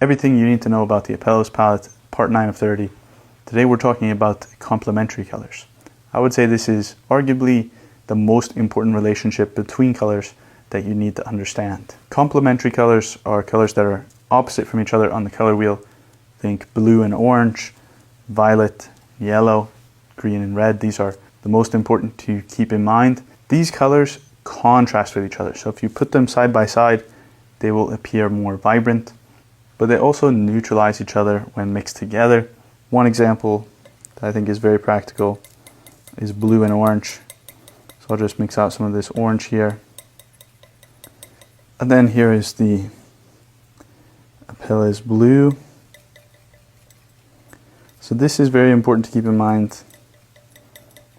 Everything you need to know about the Apelles palette, part 9 of 30. Today we're talking about complementary colors. I would say this is arguably the most important relationship between colors that you need to understand. Complementary colors are colors that are opposite from each other on the color wheel. Think blue and orange, violet, yellow, green and red. These are the most important to keep in mind. These colors contrast with each other. So if you put them side by side, they will appear more vibrant, but they also neutralize each other when mixed together. One example that I think is very practical is blue and orange. So I'll just mix out some of this orange here. And then here is the Apelles blue. So this is very important to keep in mind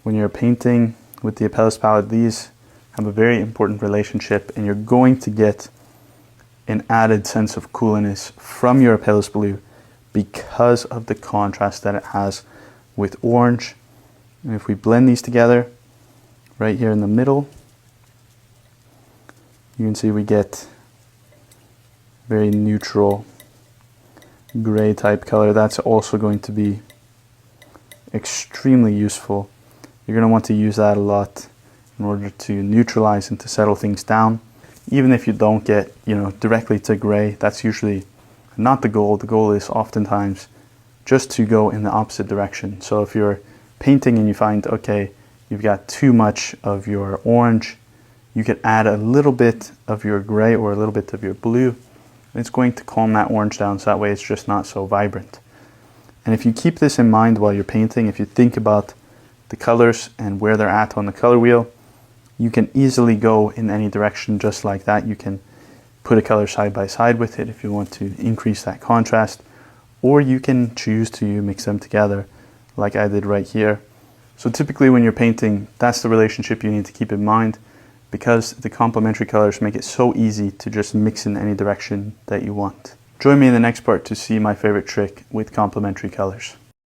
when you're painting with the Apelles palette. These have a very important relationship, and you're going to get an added sense of coolness from your Apelles blue because of the contrast that it has with orange. And if we blend these together right here in the middle, you can see we get very neutral gray type color. That's also going to be extremely useful. You're going to want to use that a lot in order to neutralize and to settle things down. Even if you don't get, directly to gray, that's usually not the goal. The goal is oftentimes just to go in the opposite direction. So if you're painting and you find, okay, you've got too much of your orange, you could add a little bit of your gray or a little bit of your blue. It's going to calm that orange down, so that way it's just not so vibrant. And if you keep this in mind while you're painting, if you think about the colors and where they're at on the color wheel, you can easily go in any direction just like that. You can put a color side by side with it if you want to increase that contrast, or you can choose to mix them together like I did right here. So typically when you're painting, that's the relationship you need to keep in mind, because the complementary colors make it so easy to just mix in any direction that you want. Join me in the next part to see my favorite trick with complementary colors.